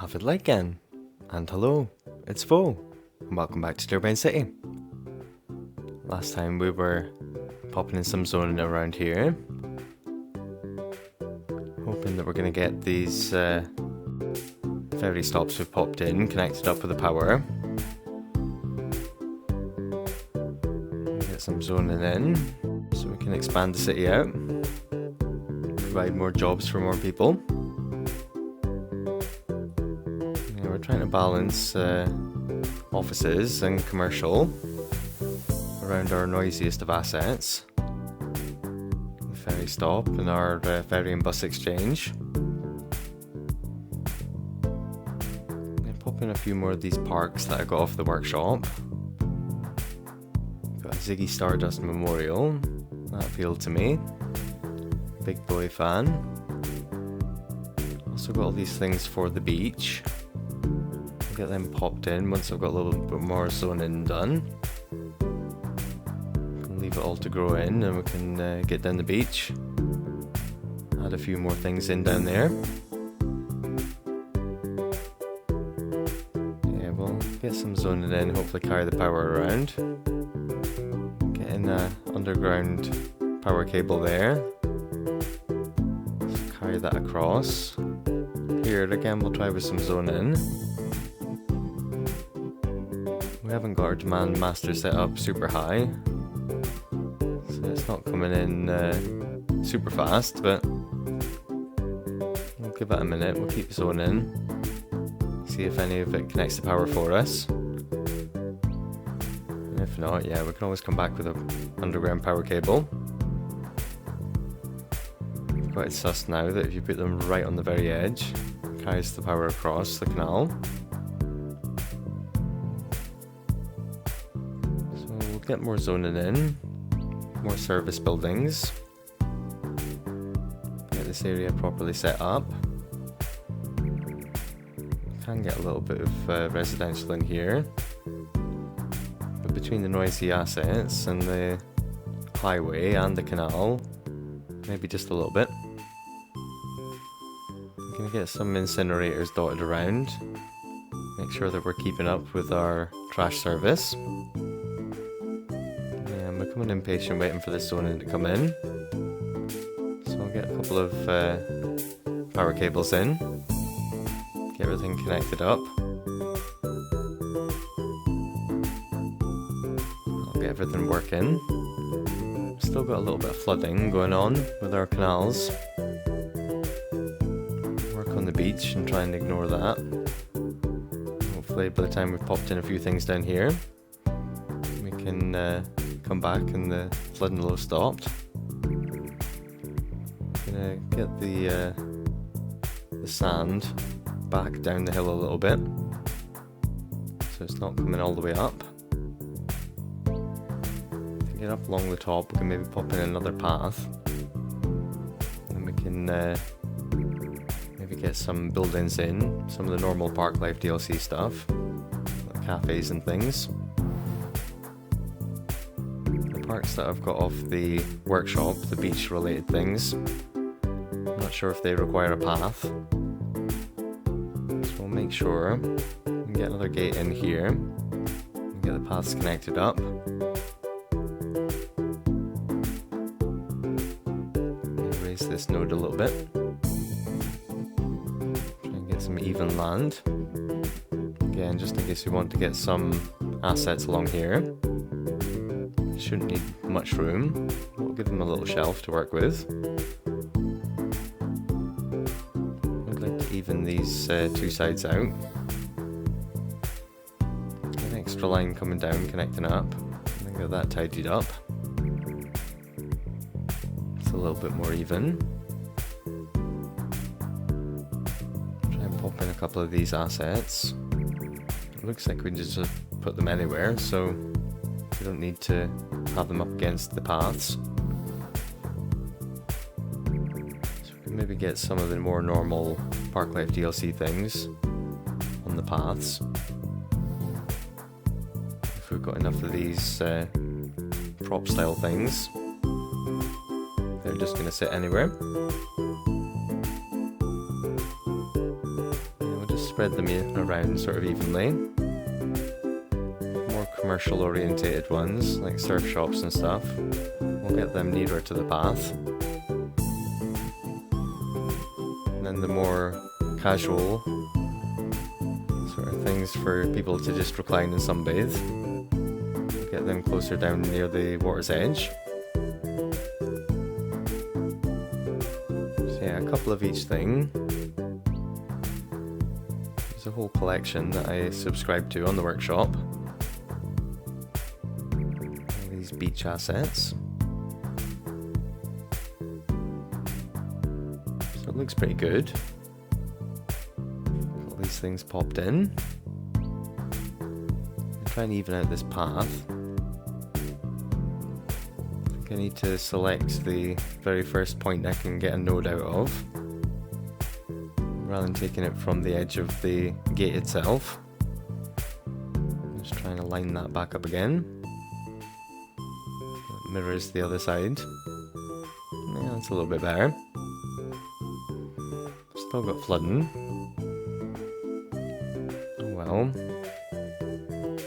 Avid again, and hello, it's Vo, and welcome back to Turbine City. Last time we were popping in some zoning around here, hoping that we're going to get these ferry stops we've popped in connected up with the power. Get some zoning in so we can expand the city out, provide more jobs for more people. We're trying to balance offices and commercial around our noisiest of assets, the ferry stop and our ferry and bus exchange. And pop in a few more of these parks that I got off the workshop. Got a Ziggy Stardust Memorial, that appealed to me. Big boy fan. Also got all these things for the beach. Get them popped in once I've got a little bit more zoning done. Can leave it all to grow in and we can get down the beach. Add a few more things in down there. Yeah, we'll get some zoning in, hopefully carry the power around. Get in an underground power cable there. Carry that across. Here again we'll try with some zoning. We haven't got our demand master set up super high, so it's not coming in super fast, but we'll give it a minute. We'll keep zoning, see if any of it connects to power for us, and if not, yeah, we can always come back with an underground power cable. Quite sus now that if you put them right on the very edge, it carries the power across the canal. Get more zoning in, more service buildings, get this area properly set up. Can get a little bit of residential in here, but between the noisy assets and the highway and the canal, maybe just a little bit. I'm going to get some incinerators dotted around, make sure that we're keeping up with our trash service. I'm impatient waiting for this zoning to come in, so I'll get a couple of power cables in, get everything connected up. I'll get everything working. Still got a little bit of flooding going on with our canals. Work on the beach and try and ignore that. Hopefully by the time we've popped in a few things down here, we can come back and the flooding will have stopped. Gonna get the sand back down the hill a little bit, so it's not coming all the way up. To get up along the top, we can maybe pop in another path, and we can maybe get some buildings in, some of the normal Parklife DLC stuff, like cafes and things. Parks that I've got off the workshop, the beach related things, I'm not sure if they require a path, so we'll make sure we can get another gate in here and get the paths connected up. Raise this node a little bit, try and get some even land, again just in case we want to get some assets along here. Shouldn't need much room. We'll give them a little shelf to work with. I'd like to even these two sides out. Get an extra line coming down, connecting up, and then get that tidied up. It's a little bit more even. Try and pop in a couple of these assets. It looks like we can just put them anywhere, so we don't need to have them up against the paths. So we can maybe get some of the more normal Parklife DLC things on the paths. If we've got enough of these prop style things, they're just going to sit anywhere. spread them around sort of evenly. More commercial orientated ones, like surf shops and stuff, we'll get them nearer to the path. And then the more casual sort of things for people to just recline and sunbathe, we'll get them closer down near the water's edge. So yeah, a couple of each thing. There's a whole collection that I subscribe to on the workshop. All these beach assets. So it looks pretty good. All these things popped in. I'll try and even out this path. I think I need to select the very first point I can get a node out of, rather than taking it from the edge of the gate itself. Just trying to line that back up again. It mirrors the other side. Yeah, that's a little bit better. Still got flooding. Oh well.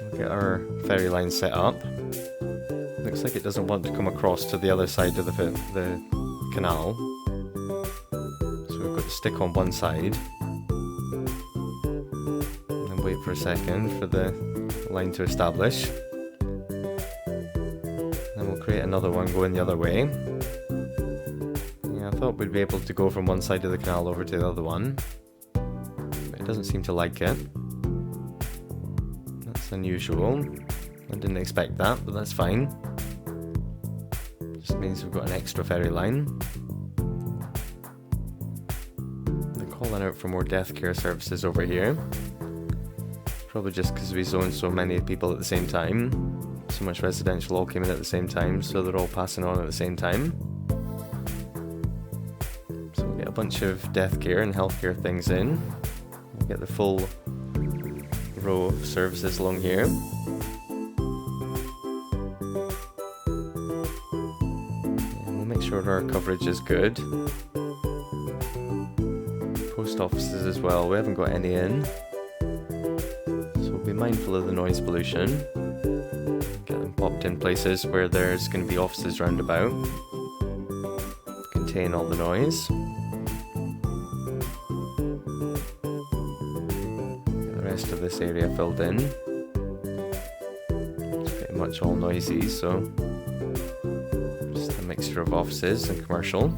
We'll get our ferry line set up. Looks like it doesn't want to come across to the other side of the canal. So we've got to stick on one side. And then wait for a second for the line to establish. Then we'll create another one going the other way. I thought we'd be able to go from one side of the canal over to the other one, but it doesn't seem to like it. That's unusual. I didn't expect that, but that's fine. Just means we've got an extra ferry line. They're calling out for more death care services over here. Probably just because we zoned so many people at the same time. So much residential all came in at the same time, so they're all passing on at the same time. A bunch of death care and healthcare things in. We'll get the full row of services along here. And we'll make sure our coverage is good. Post offices as well, we haven't got any in. So we'll be mindful of the noise pollution. Get them popped in places where there's going to be offices round about. Contain all the noise. Of this area filled in. It's pretty much all noisy, so just a mixture of offices and commercial.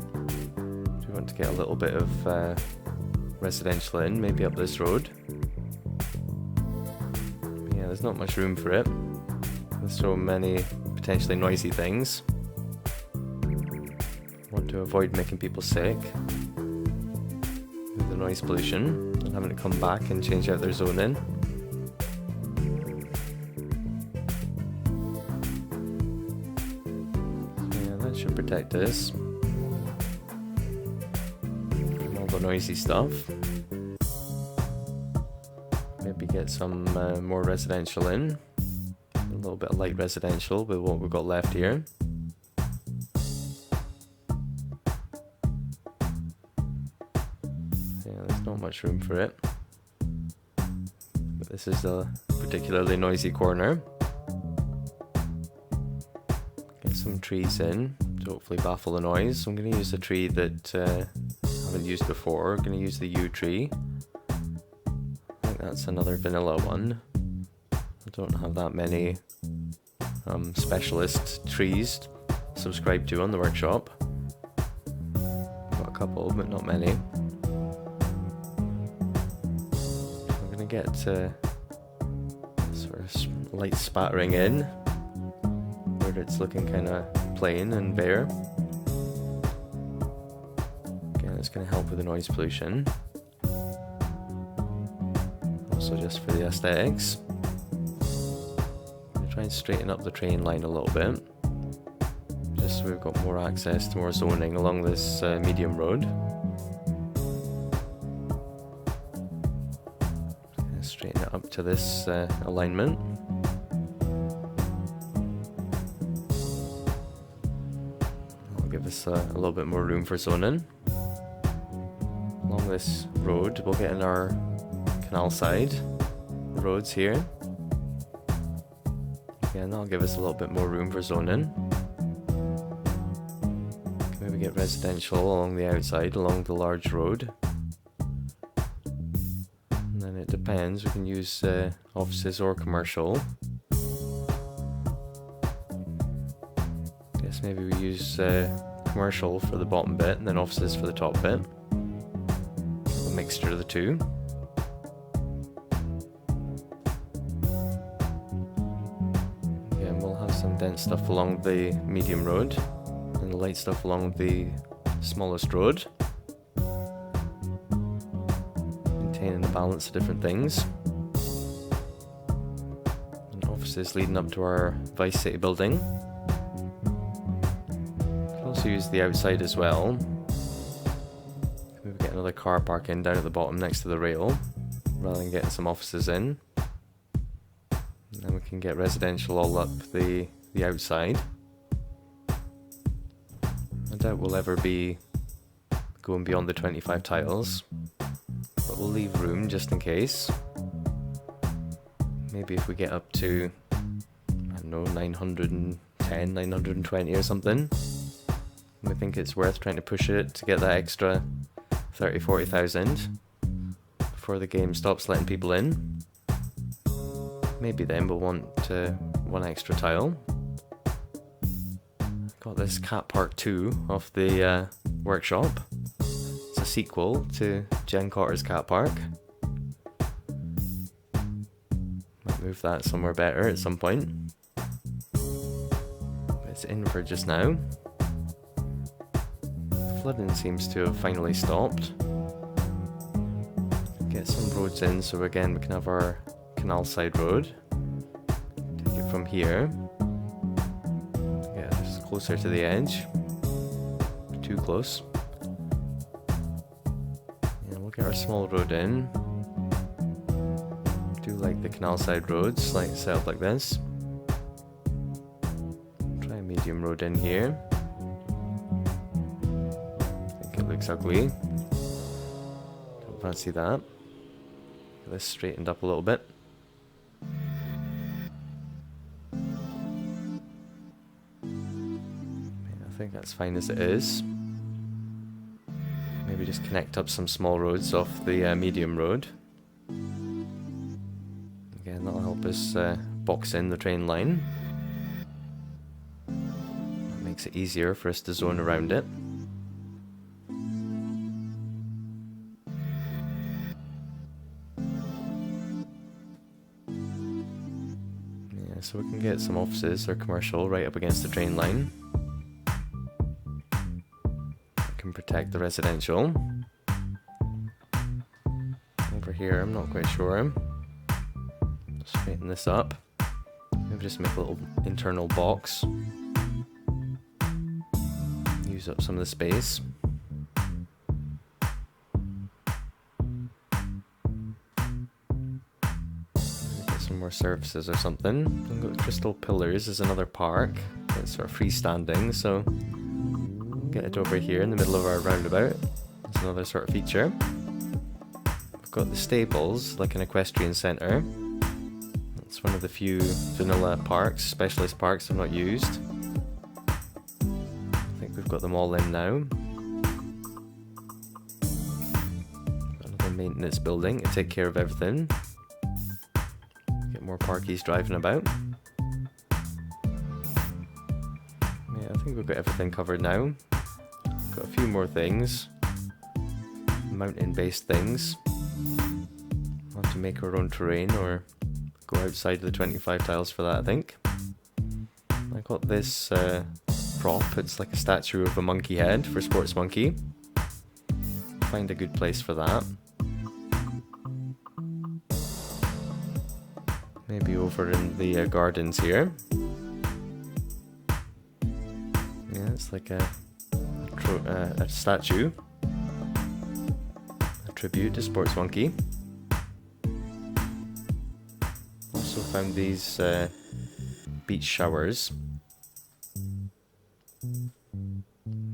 Do we want to get a little bit of residential in, maybe up this road? But yeah, there's not much room for it. There's so many potentially noisy things. Want to avoid making people sick. The noise pollution and having to come back and change out their zoning. So yeah, that should protect us from all the noisy stuff. Maybe get some more residential in. A little bit of light residential with what we've got left here. Not much room for it, but this is a particularly noisy corner. Get some trees in to hopefully baffle the noise. I'm going to use a tree that I haven't used before. I'm going to use the yew tree. I think that's another vanilla one. I don't have that many specialist trees subscribed to on the workshop. Got a couple, but not many. Get sort of light spattering in where it's looking kind of plain and bare. Again, it's going to help with the noise pollution. Also just for the aesthetics. I'm going to try and straighten up the train line a little bit, just so we've got more access to more zoning along this medium road. Straighten it up to this alignment. That'll give us a little bit more room for zoning. Along along this road, we'll get in our canal side roads here. Again, that'll give us a little bit more room for zoning. Maybe get residential along the outside, along the large road. And then it depends, we can use offices or commercial. Guess maybe we use commercial for the bottom bit and then offices for the top bit. A mixture of the two. Again, we'll have some dense stuff along the medium road and the light stuff along the smallest road. Maintaining the balance of different things. And offices leading up to our Vice City building. Also use the outside as well. Maybe get another car park in down at the bottom next to the rail, rather than getting some offices in. And then we can get residential all up the outside. I doubt we'll ever be going beyond the 25 tiles, but we'll leave room just in case. Maybe if we get up to, I don't know, 910, 920 or something. We think it's worth trying to push it to get that extra 30,000-40,000 before the game stops letting people in. Maybe then we'll want one extra tile. Got this Cat Park 2 off the workshop. It's a sequel to Jen Cotter's Cat Park. Might move that somewhere better at some point. But it's in for just now. Flooding seems to have finally stopped. Get some roads in so again we can have our canal side road. Take it from here. Yeah, just closer to the edge. Too close. And we'll get our small road in. Do like the canal side roads, like set up like this. Try a medium road in here. Looks ugly. Don't fancy that. Get this straightened up a little bit. I think that's fine as it is. Maybe just connect up some small roads off the medium road. Again, that'll help us box in the train line. That makes it easier for us to zone around it. So we can get some offices or commercial right up against the train line. Can protect the residential. Over here, I'm not quite sure. Straighten this up. Maybe just make a little internal box. Use up some of the space. More surfaces or something. We've got crystal pillars as another park. It's sort of freestanding, so get it over here in the middle of our roundabout. It's another sort of feature. We've got the stables, like an equestrian centre. It's one of the few vanilla parks, specialist parks I've not used. I think we've got them all in now. Another maintenance building to take care of everything. More parkies driving about. Yeah, I think we've got everything covered now. Got a few more things. Mountain-based things. We'll have to make our own terrain or go outside of the 25 tiles for that, I think. I got this prop. It's like a statue of a monkey head for Sports Monkey. Find a good place for that. Maybe over in the gardens here. Yeah, it's like a statue. A tribute to Sports Monkey. Also found these beach showers.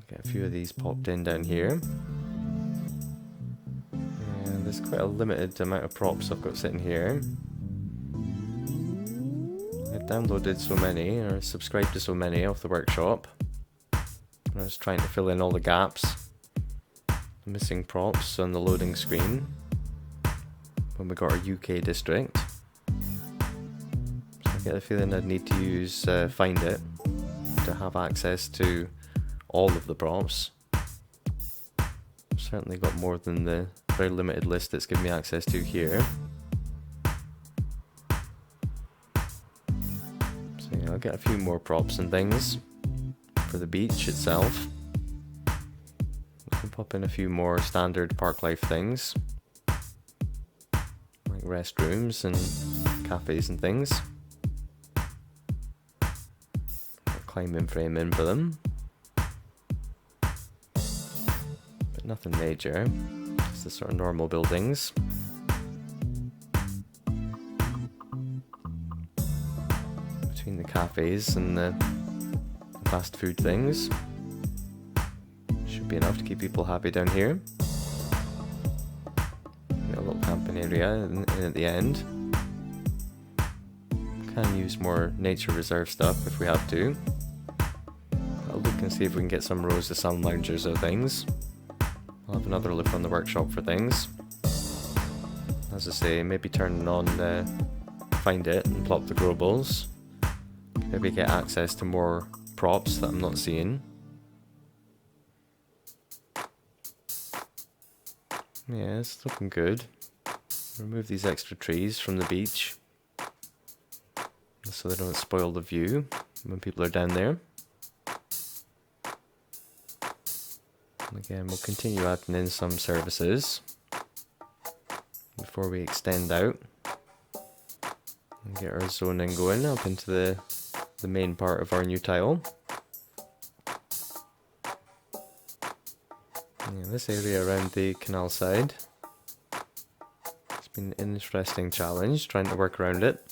Get a few of these popped in down here. there's quite a limited amount of props I've got sitting here. I downloaded so many, or subscribed to so many off the workshop. I was trying to fill in all the gaps, the missing props on the loading screen when we got our UK district. So I get the feeling I'd need to use Find It to have access to all of the props. I've certainly got more than the very limited list that's given me access to here. So yeah, I'll get a few more props and things for the beach itself. We can pop in a few more standard Parklife things, like restrooms and cafes and things. Climbing frame in for them, but nothing major, just the sort of normal buildings. Between the cafes and the fast food things, should be enough to keep people happy down here. Got a little camping area in at the end. Can use more nature reserve stuff if we have to. I'll look and see if we can get some rows of sun loungers or things. I'll have another look on the workshop for things. As I say, maybe turn on Find It and plop the grow balls. Maybe get access to more props that I'm not seeing. Yeah, it's looking good. Remove these extra trees from the beach so they don't spoil the view when people are down there. And again, we'll continue adding in some services before we extend out and get our zoning going up into the main part of our new tile. Yeah, this area around the canal side, it's been an interesting challenge trying to work around it.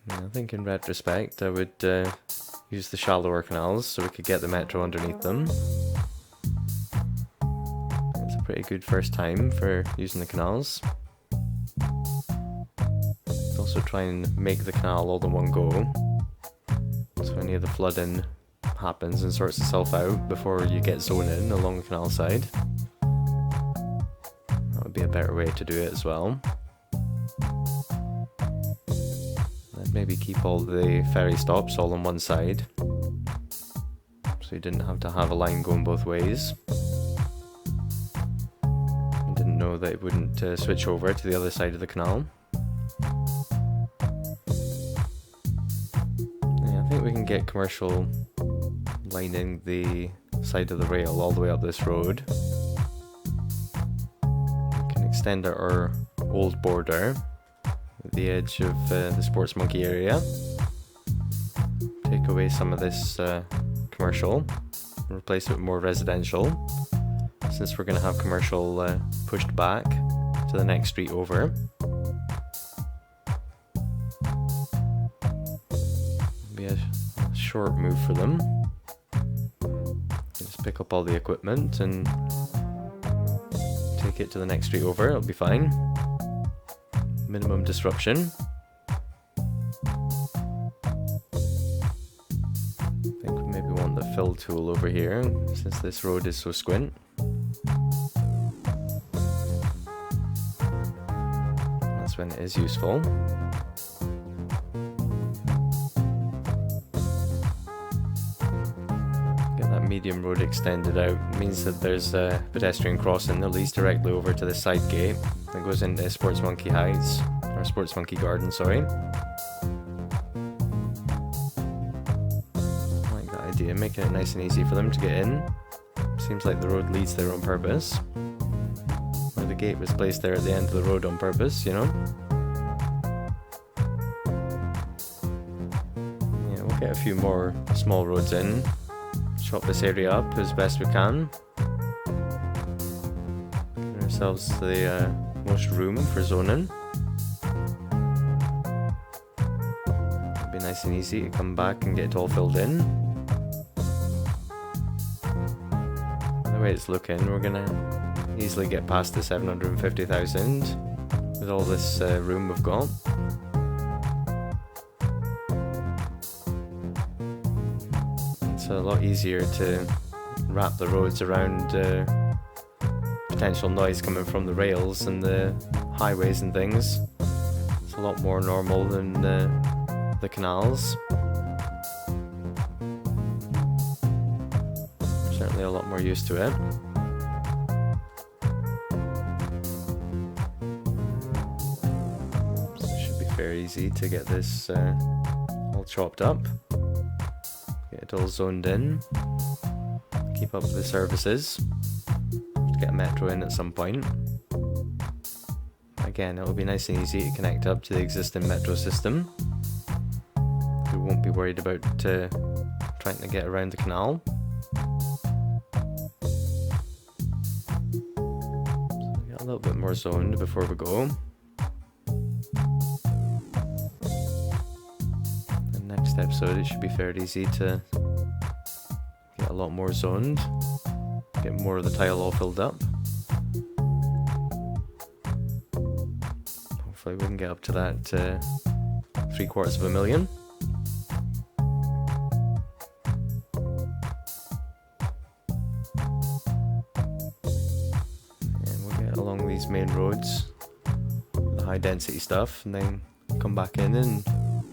Yeah, I think in retrospect I would use the shallower canals so we could get the metro underneath them. It's a pretty good first time for using the canals. Also try and make the canal all in one go, so any of the flooding happens and sorts itself out before you get zoning along the canal side. That would be a better way to do it as well. I'd maybe keep all the ferry stops all on one side, so you didn't have to have a line going both ways. I didn't know that it wouldn't switch over to the other side of the canal. Yeah, I think we can get commercial lining the side of the rail all the way up this road. We can extend out our old border at the edge of the Sports Monkey area. Take away some of this commercial and replace it with more residential, since we're going to have commercial pushed back to the next street over. It'll be a short move for them. Just pick up all the equipment and take it to the next street over, it'll be fine. Minimum disruption. I think we maybe want the fill tool over here, since this road is so squint. That's when it is useful. Medium road extended out means that there's a pedestrian crossing that leads directly over to the side gate that goes into Sports Monkey Heights, or Sports Monkey Garden, sorry. I like that idea, making it nice and easy for them to get in. Seems like the road leads there on purpose, or the gate was placed there at the end of the road on purpose, you know. Yeah, we'll get a few more small roads in. Chop this area up as best we can. Give ourselves the most room for zoning. It'll be nice and easy to come back and get it all filled in the way it's looking, we're gonna easily get past the 750,000 with all this room we've got. It's a lot easier to wrap the roads around potential noise coming from the rails and the highways and things. It's a lot more normal than the canals. Certainly a lot more used to it. So it should be very easy to get this all chopped up. Get it all zoned in. Keep up with the services. Get a metro in at some point. Again, it will be nice and easy to connect up to the existing metro system. We won't be worried about trying to get around the canal. So we get a little bit more zoned before we go. The next episode, it should be fairly easy to get a lot more zoned. Get more of the tile all filled up. Hopefully we can get up to that 750,000. And we'll get along these main roads, the high density stuff, and then come back in and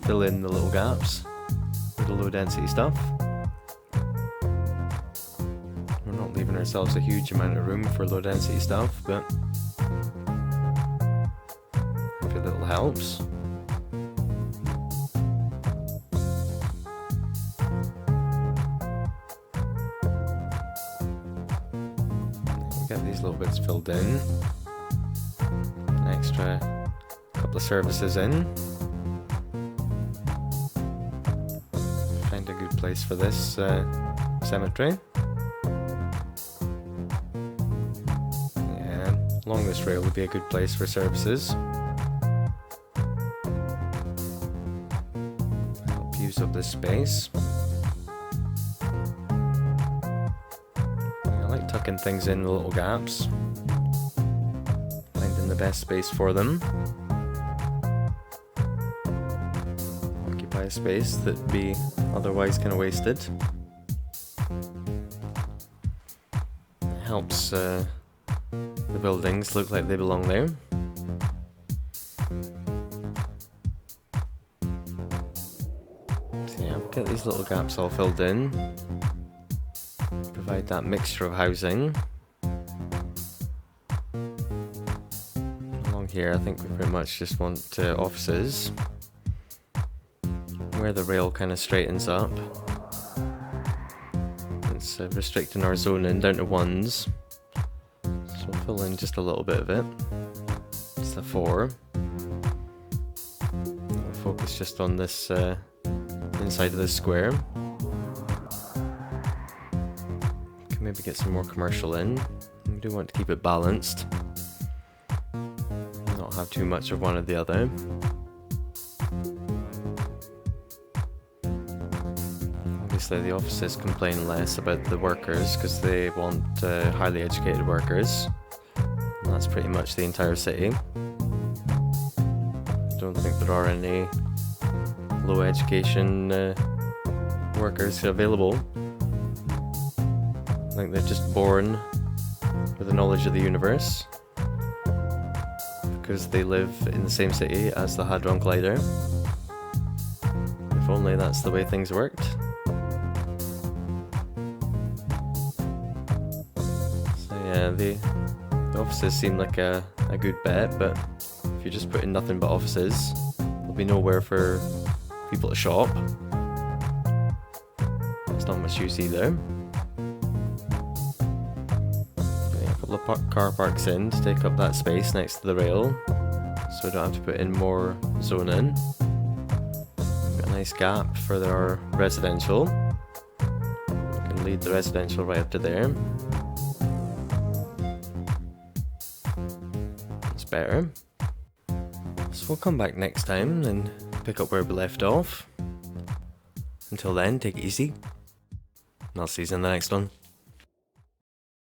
fill in the little gaps with the low density stuff. Leaving ourselves a huge amount of room for low density stuff, but every little helps. We'll get these little bits filled in. An extra couple of services in. Find a good place for this cemetery. Along this rail would be a good place for services. Help use up this space. I like tucking things in the little gaps. Finding the best space for them. Occupy a space that'd be otherwise kind of wasted. It helps the buildings look like they belong there. So yeah, get these little gaps all filled in. Provide that mixture of housing. Along here I think we pretty much just want offices. Where the rail kind of straightens up. It's restricting our zoning down to ones. So we'll fill in just a little bit of it. It's the 4. We'll focus just on this inside of this square. Can maybe get some more commercial in. We do want to keep it balanced. Not have too much of one or the other. Obviously the offices complain less about the workers because they want highly educated workers. And that's pretty much the entire city. I don't think there are any low education workers available. I think they're just born with a knowledge of the universe because they live in the same city as the Hadron Collider. If only that's the way things worked. Yeah, the offices seem like a good bet, but if you're just putting nothing but offices, there'll be nowhere for people to shop. That's not much use either. Yeah, a couple of car parks in to take up that space next to the rail, so we don't have to put in more zoning. Got a nice gap for our residential. We can lead the residential right up to there. Better. So we'll come back next time and pick up where we left off. Until then, take it easy. And I'll see you in the next one.